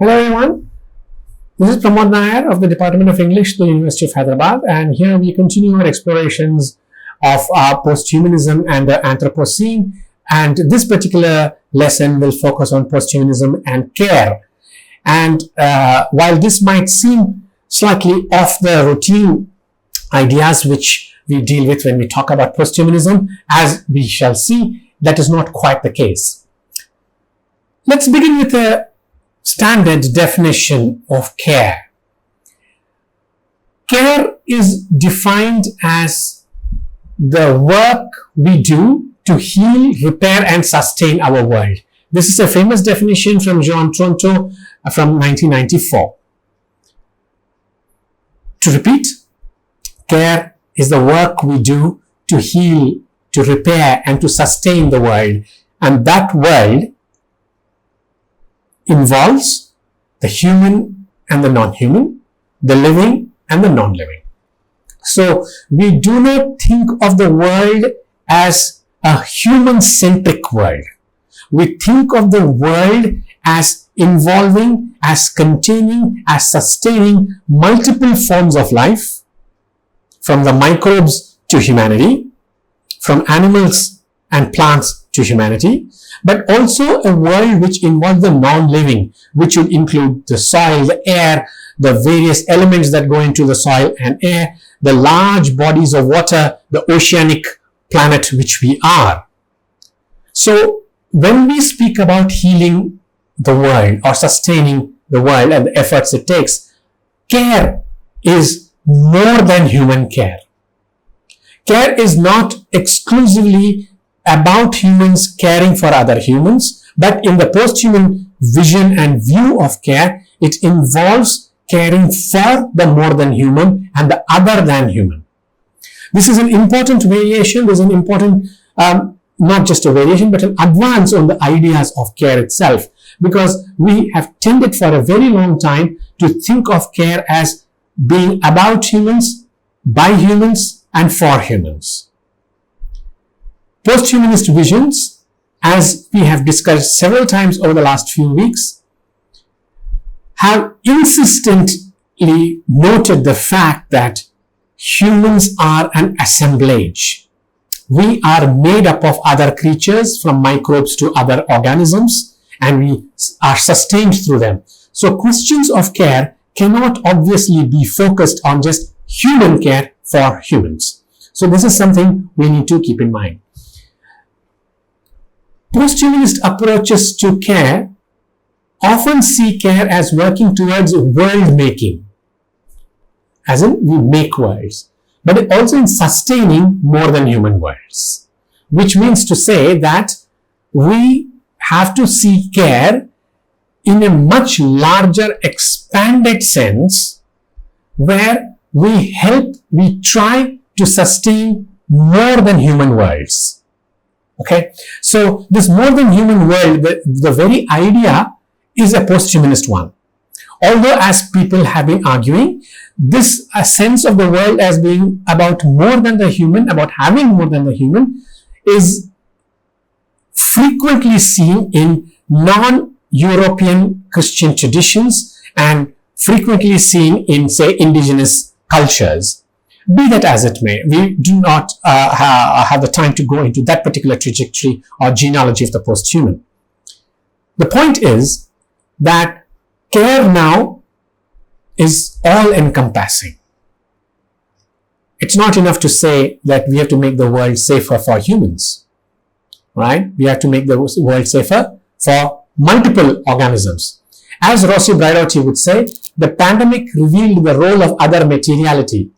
Hello everyone, this is Pramod Nair of the Department of English, the University of Hyderabad, and here we continue our explorations of posthumanism and the Anthropocene, and this particular lesson will focus on posthumanism and care. And while this might seem slightly off the routine ideas which we deal with when we talk about posthumanism, as we shall see, that is not quite the case. Let's begin with a standard definition of care. Care is defined as the work we do to heal, repair, and sustain our world. This is a famous definition from Joan Tronto from 1994. To repeat, care is the work we do to heal, to repair, and to sustain the world. And that world involves the human and the non-human, the living and the non-living. So we do not think of the world as a human-centric world. We think of the world as involving, as containing, as sustaining multiple forms of life, from the microbes to humanity, from animals and plants to humanity, but also a world which involves the non-living, which would include the soil, the air, the various elements that go into the soil and air, the large bodies of water, the oceanic planet which we are. So when we speak about healing the world or sustaining the world and the efforts it takes, care is more than human care. Care is not exclusively about humans caring for other humans, but in the post-human vision and view of care, it involves caring for the more than human and the other than human. This is an important variation. This is an important, not just a variation, but an advance on the ideas of care itself, because we have tended for a very long time to think of care as being about humans, by humans, and for humans. Posthumanist visions, as we have discussed several times over the last few weeks, have insistently noted the fact that humans are an assemblage. We are made up of other creatures, from microbes to other organisms, and we are sustained through them. So questions of care cannot obviously be focused on just human care for humans. So this is something we need to keep in mind. Posthumanist approaches to care often see care as working towards world making, as in we make worlds, but also in sustaining more than human worlds, which means to say that we have to see care in a much larger, expanded sense, where we try to sustain more than human worlds. Okay, so this more than human world, the very idea is a posthumanist one. Although, as people have been arguing, this sense of the world as being about more than the human, about having more than the human, is frequently seen in non-European Christian traditions and frequently seen in, say, indigenous cultures. Be that as it may, we do not have the time to go into that particular trajectory or genealogy of the post-human. The point is that care now is all-encompassing. It's not enough to say that we have to make the world safer for humans, right? We have to make the world safer for multiple organisms. As Rossi Braidotti would say, the pandemic revealed the role of other materiality,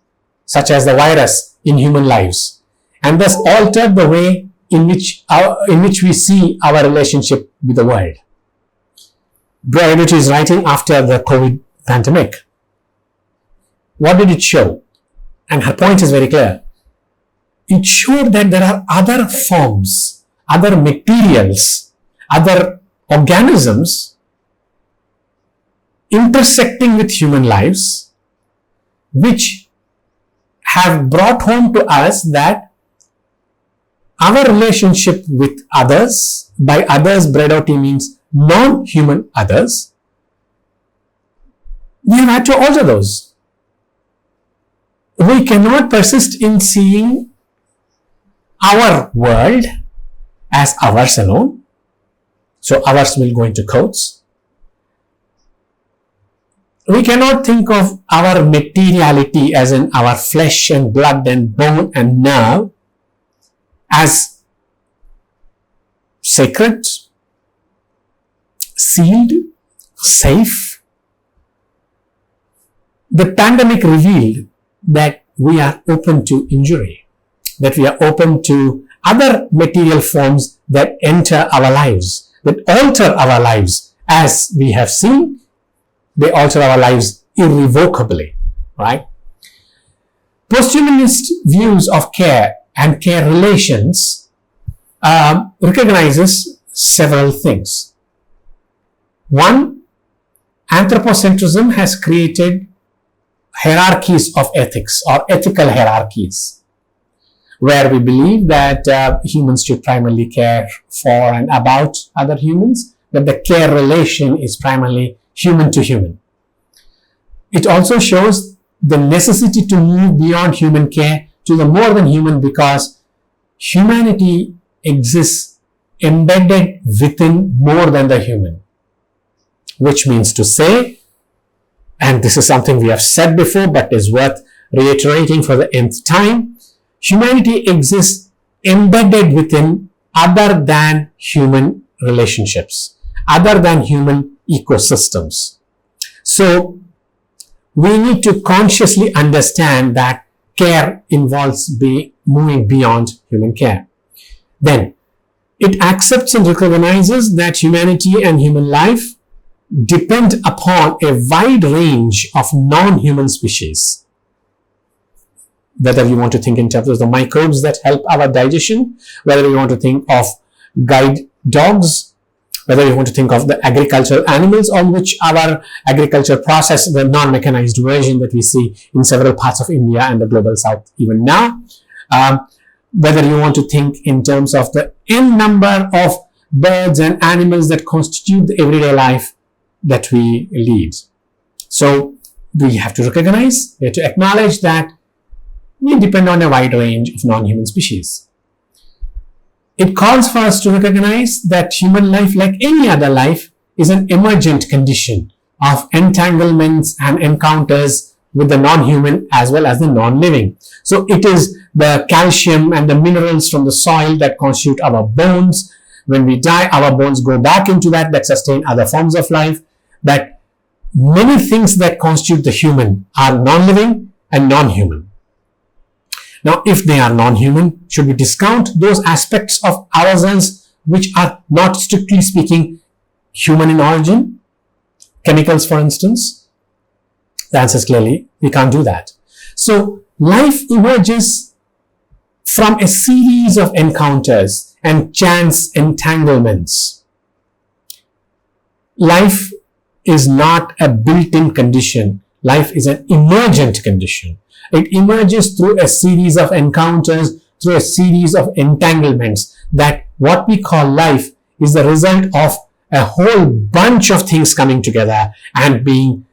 such as the virus, in human lives, and thus altered the way in which we see our relationship with the world. Braidotti is writing after the COVID pandemic. What did it show? And her point is very clear. It showed that there are other forms, other materials, other organisms intersecting with human lives, which have brought home to us that our relationship with others, by others Braidotti means non-human others, we have had to alter those. We cannot persist in seeing our world as ours alone. So ours will go into quotes. We cannot think of our materiality as in our flesh and blood and bone and nerve as sacred, sealed, safe. The pandemic revealed that we are open to injury, that we are open to other material forms that enter our lives, that alter our lives. As we have seen, they alter our lives irrevocably, right? Posthumanist views of care and care relations recognizes several things. One, anthropocentrism has created hierarchies of ethics or ethical hierarchies, where we believe that humans should primarily care for and about other humans, that the care relation is primarily human to human. It also shows the necessity to move beyond human care to the more than human, because humanity exists embedded within more than the human, which means to say, and this is something we have said before but is worth reiterating for the nth time, humanity exists embedded within other than human relationships, other than human ecosystems. So we need to consciously understand that care involves moving beyond human care. Then it accepts and recognizes that humanity and human life depend upon a wide range of non-human species. Whether you want to think in terms of the microbes that help our digestion, whether you want to think of guide dogs, whether you want to think of the agricultural animals on which our agriculture process, the non-mechanized version that we see in several parts of India and the global south even now, whether you want to think in terms of the n number of birds and animals that constitute the everyday life that we lead. So we have to recognize, we have to acknowledge that we depend on a wide range of non-human species. It calls for us to recognize that human life, like any other life, is an emergent condition of entanglements and encounters with the non-human as well as the non-living. So it is the calcium and the minerals from the soil that constitute our bones. When we die, our bones go back into that sustain other forms of life. That many things that constitute the human are non-living and non-human. Now, if they are non-human, should we discount those aspects of ourselves which are not, strictly speaking, human in origin? Chemicals, for instance? The answer is clearly, we can't do that. So, life emerges from a series of encounters and chance entanglements. Life is not a built-in condition. Life is an emergent condition. It emerges through a series of encounters, through a series of entanglements, that what we call life is the result of a whole bunch of things coming together and being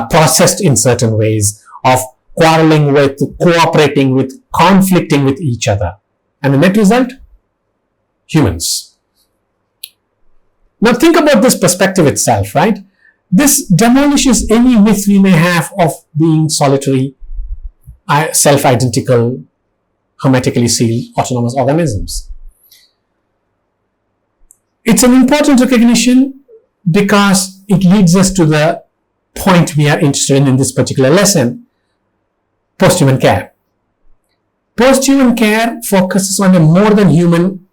processed in certain ways, of quarreling with, cooperating with, conflicting with each other. And the net result? Humans. Now think about this perspective itself, right? This demolishes any myth we may have of being solitary, self-identical, hermetically sealed autonomous organisms. It's an important recognition because it leads us to the point we are interested in this particular lesson: posthuman care. Posthuman care focuses on a more than human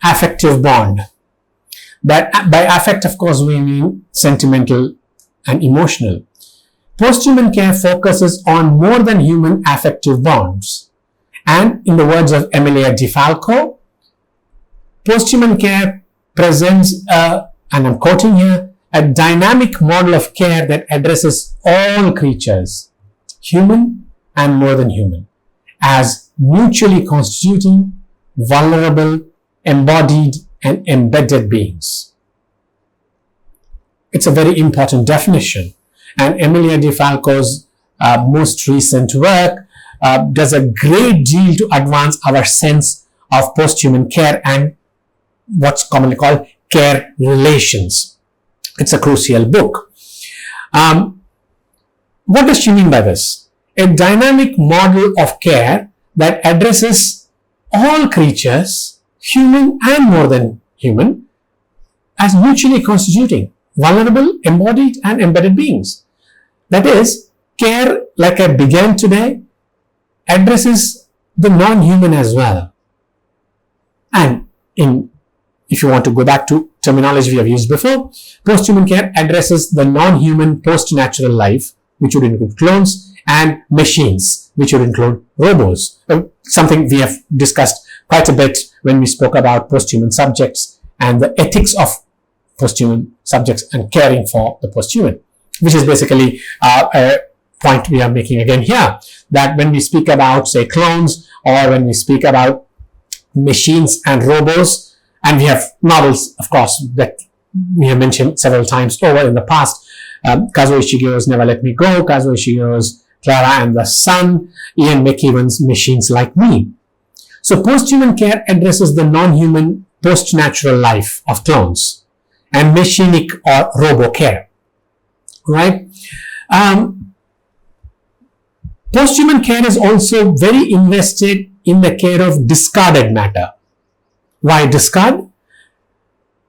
affective bond. By affect, of course, we mean sentimental and emotional. Posthuman care focuses on more than human affective bonds. And in the words of Emilia De Falco, posthuman care presents and I'm quoting here, a dynamic model of care that addresses all creatures, human and more than human, as mutually constituting, vulnerable, embodied, and embedded beings. It's a very important definition, and Emilia De Falco's most recent work does a great deal to advance our sense of post-human care and what's commonly called care relations. It's a crucial book. What does she mean by this? A dynamic model of care that addresses all creatures, human and more than human, as mutually constituting vulnerable, embodied and embedded beings. That is, care, like I began today, addresses the non-human as well. And if you want to go back to terminology we have used before, post-human care addresses the non-human post-natural life, which would include clones, and machines, which would include robots. Something we have discussed quite a bit when we spoke about post-human subjects and the ethics of post-human subjects and caring for the post-human, which is basically a point we are making again here, that when we speak about, say, clones, or when we speak about machines and robots, and we have novels, of course, that we have mentioned several times over in the past, Kazuo Ishigero's Never Let Me Go, Kazuo Ishigero's Clara and the Sun, Ian McEwan's Machines Like Me. So post-human care addresses the non-human post-natural life of clones and machinic or robo care, right? Post-human care is also very invested in the care of discarded matter. Why discard?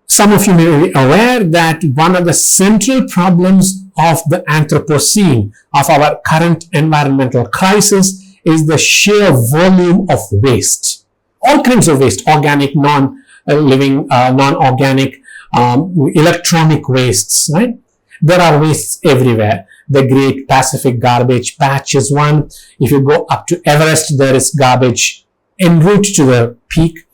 Some of you may be aware that one of the central problems of the Anthropocene, of our current environmental crisis, is the sheer volume of waste. All kinds of waste, organic, non-living, non-organic, electronic wastes, right? There are wastes everywhere. The Great Pacific Garbage Patch is one. If you go up to Everest, there is garbage en route to the peak.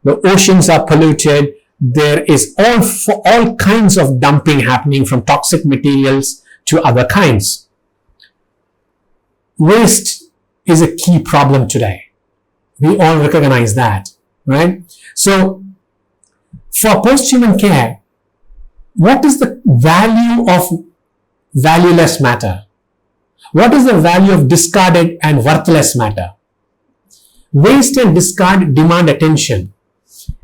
The oceans are polluted. There is all kinds of dumping happening, from toxic materials to other kinds. Waste is a key problem today. We all recognize that, right? So, for post-human care, what is the value of valueless matter? What is the value of discarded and worthless matter? Waste and discard demand attention,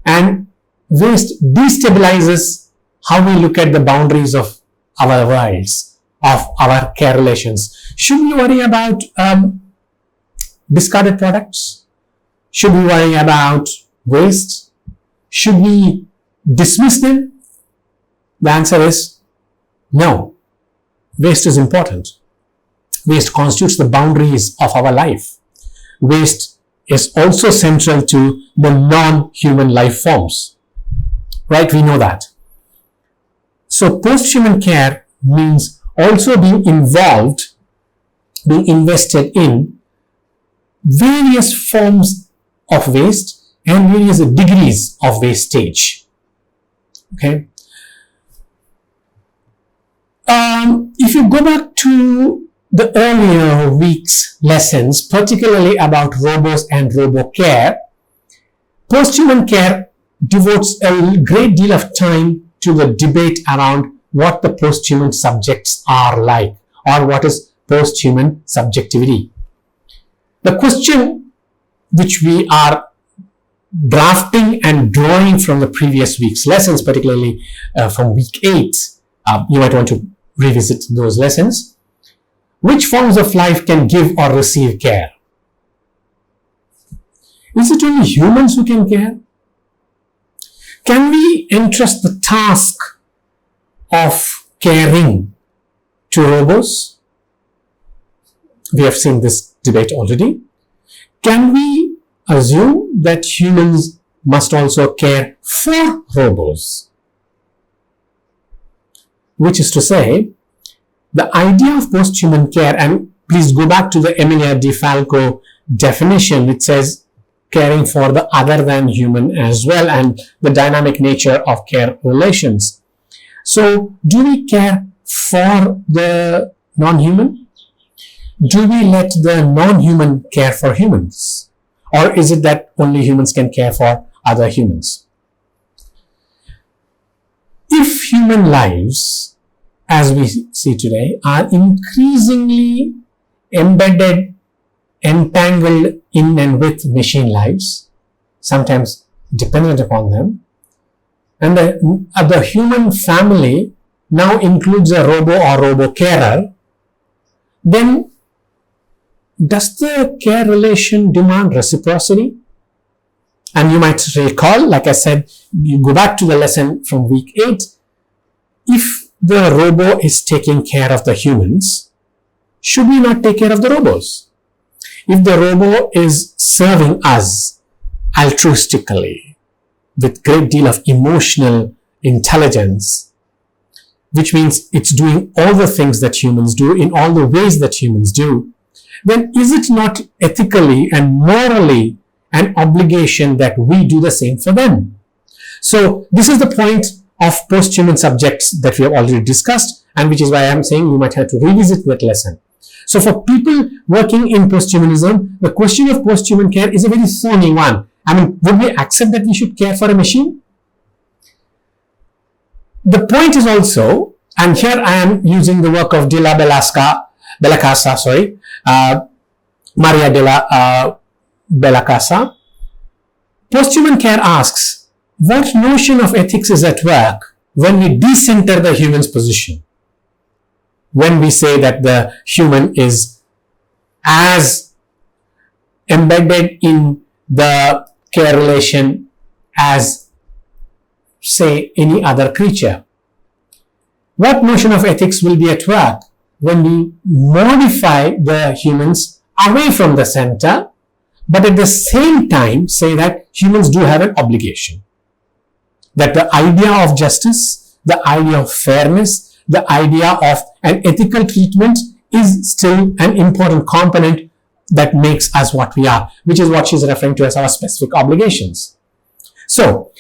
and waste destabilizes how we look at the boundaries of our worlds, of our care relations. Should we worry about discarded products? Should we worry about waste? Should we dismiss them? The answer is no. Waste is important. Waste constitutes the boundaries of our life. Waste is also central to the non-human life forms. Right? We know that. So post-human care means also being involved, being invested in various forms of waste and various degrees of wastage. Okay. If you go back to the earlier week's lessons, particularly about robots and robo care, post-human care devotes a great deal of time to the debate around what the post-human subjects are like, or what is post-human subjectivity. The question which we are drafting and drawing from the previous week's lessons, particularly from week 8, you might want to revisit those lessons. Which forms of life can give or receive care? Is it only humans who can care? Can we entrust the task of caring to robots? We have seen this debate already. Can we assume that humans must also care for robots? Which is to say, the idea of post-human care, and please go back to the Emilia De Falco definition, which says caring for the other than human as well, and the dynamic nature of care relations. So, do we care for the non-human? Do we let the non-human care for humans? Or is it that only humans can care for other humans? If human lives as we see today, are increasingly embedded, entangled in and with machine lives, sometimes dependent upon them. And the human family now includes a robo or robo-carer. Then, does the care relation demand reciprocity? And you might recall, like I said, you go back to the lesson from week 8. If the robo is taking care of the humans, should we not take care of the robos? If the robo is serving us altruistically, with great deal of emotional intelligence, which means it's doing all the things that humans do in all the ways that humans do, then is it not ethically and morally an obligation that we do the same for them? So this is the point of post-human subjects that we have already discussed, and which is why I'm saying you might have to revisit that lesson. So for people working in post-humanism, the question of post-human care is a very thorny one. I mean, would we accept that we should care for a machine? The point is also, and here I am using the work of Maria de la Bellacasa. Post-human care asks, what notion of ethics is at work when we decenter the human's position? When we say that the human is as embedded in the care relation as, say, any other creature. What notion of ethics will be at work when we modify the humans away from the center, but at the same time say that humans do have an obligation? That the idea of justice, the idea of fairness, the idea of an ethical treatment is still an important component that makes us what we are, which is what she's referring to as our specific obligations. So,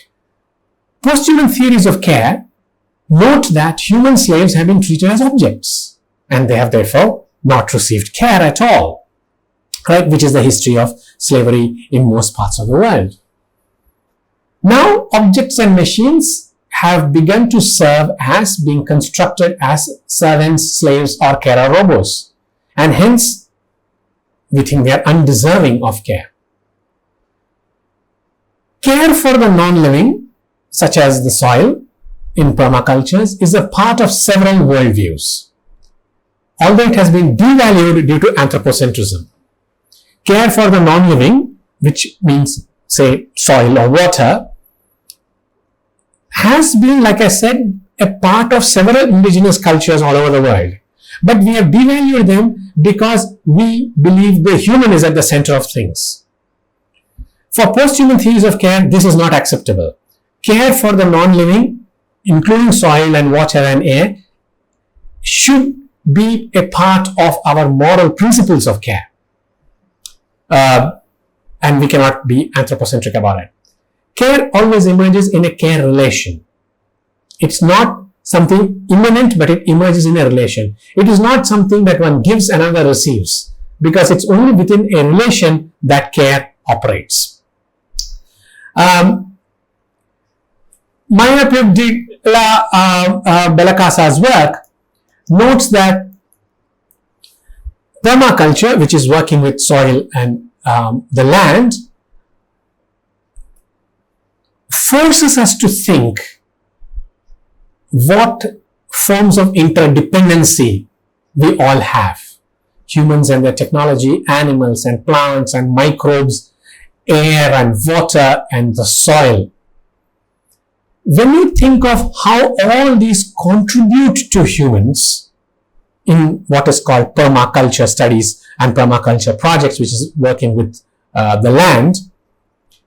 post-human theories of care note that human slaves have been treated as objects, and they have therefore not received care at all, right? Which is the history of slavery in most parts of the world. Now, objects and machines have begun to serve as being constructed as servants, slaves, or carer robos, and hence we think they are undeserving of care. Care for the non-living, such as the soil in permacultures, is a part of several worldviews, although it has been devalued due to anthropocentrism. Care for the non-living, which means, say, soil or water, has been, like I said, a part of several indigenous cultures all over the world. But we have devalued them because we believe the human is at the center of things. For post-human theories of care, this is not acceptable. Care for the non-living, including soil and water and air, should be a part of our moral principles of care. And we cannot be anthropocentric about it. Care always emerges in a care relation. It's not something immanent, but it emerges in a relation. It is not something that one gives and another receives, because it's only within a relation that care operates. Maria de la Bellacasa's work notes that permaculture, which is working with soil and the land, forces us to think what forms of interdependency we all have. Humans and their technology, animals and plants and microbes, air and water and the soil. When you think of how all these contribute to humans in what is called permaculture studies and permaculture projects, which is working with the land,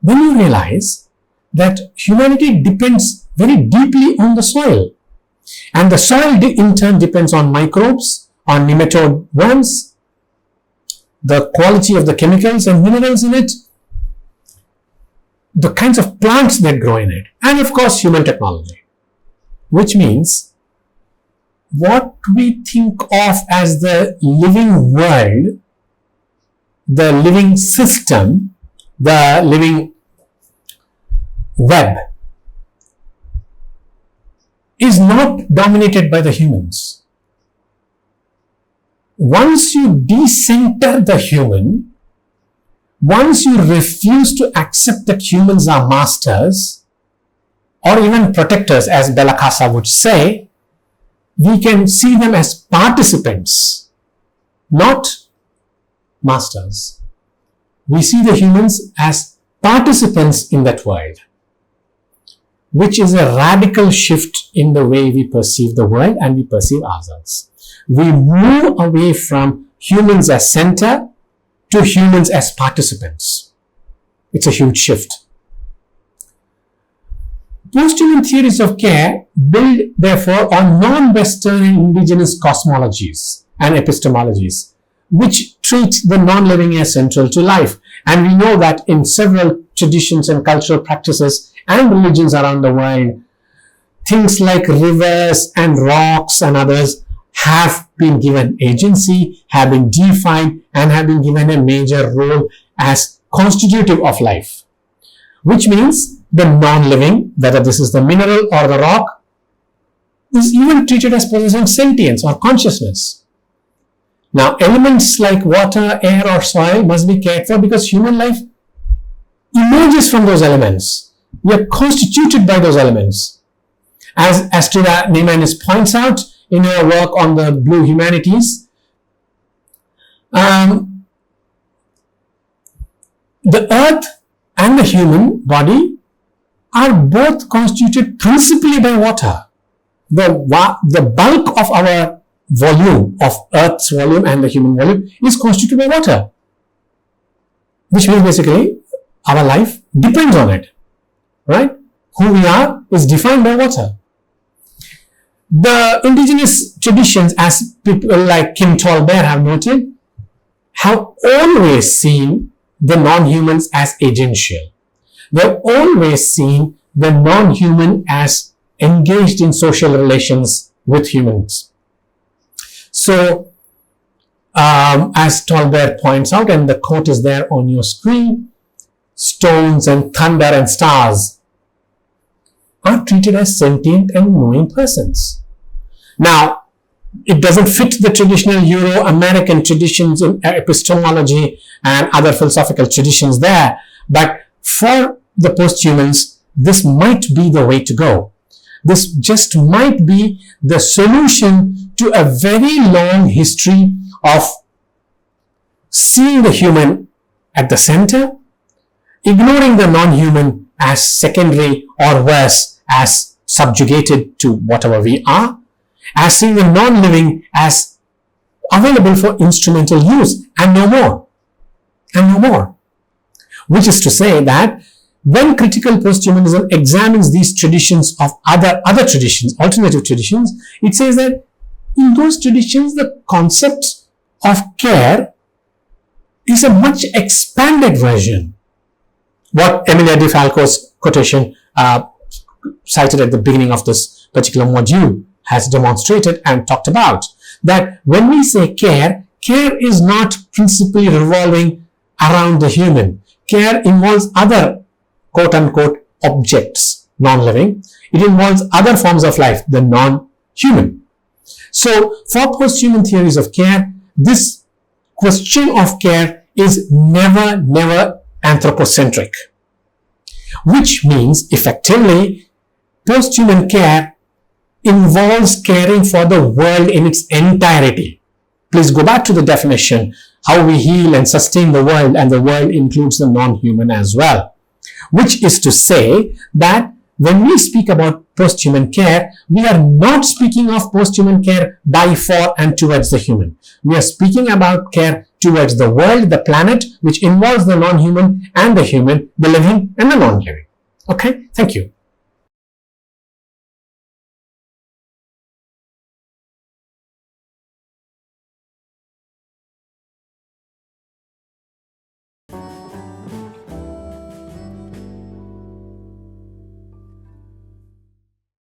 then you realize that humanity depends very deeply on the soil. And the soil in turn depends on microbes, on nematode worms, the quality of the chemicals and minerals in it, the kinds of plants that grow in it, and of course human technology. Which means what we think of as the living world, the living system, the living web, is not dominated by the humans. once you decenter the human, once you refuse to accept that humans are masters or even protectors, as Bella Casa would say, we can see them as participants, not masters. We see the humans as participants in that world, which is a radical shift in the way we perceive the world and we perceive ourselves. We move away from humans as center to humans as participants. It's a huge shift. Post-human theories of care build, therefore, on non-Western and indigenous cosmologies and epistemologies, which treat the non-living as central to life. And we know that in several traditions and cultural practices and religions around the world, things like rivers and rocks and others have been given agency, have been defined, and have been given a major role as constitutive of life. Which means the non-living, whether this is the mineral or the rock, is even treated as possessing sentience or consciousness. Now, elements like water, air, or soil must be cared for because human life emerges from those elements. We are constituted by those elements. As Astrid Neimanis points out in her work on the blue humanities, the earth and the human body are both constituted principally by water. The bulk of our volume, of Earth's volume and the human volume, is constituted by water, which means basically our life depends on it, right? Who we are is defined by water. The indigenous traditions, as people like Kim Tolbert have noted, have always seen the non-humans as agential. They've always seen the non-human as engaged in social relations with humans. So, as Tolbert points out, and the quote is there on your screen, stones and thunder and stars are treated as sentient and knowing persons. Now, it doesn't fit the traditional Euro-American traditions in epistemology and other philosophical traditions there, but for the posthumans, this might be the way to go. This just might be the solution to a very long history of seeing the human at the center, ignoring the non-human as secondary or worse, as subjugated to whatever we are, as seeing the non-living as available for instrumental use and no more. And no more. Which is to say that when critical posthumanism examines these traditions of other traditions, alternative traditions, it says that in those traditions, the concept of care is a much expanded version. What Emilia De Falco's quotation cited at the beginning of this particular module has demonstrated and talked about. That when we say care, care is not principally revolving around the human. Care involves other quote-unquote objects, non-living. It involves other forms of life, the non-human. So, for post-human theories of care, this question of care is never anthropocentric. Which means, effectively, post-human care involves caring for the world in its entirety. Please go back to the definition, how we heal and sustain the world, and the world includes the non-human as well. Which is to say that when we speak about post-human care, we are not speaking of post-human care by, for, and towards the human. We are speaking about care towards the world, the planet, which involves the non-human and the human, the living and the non-living. Okay, thank you.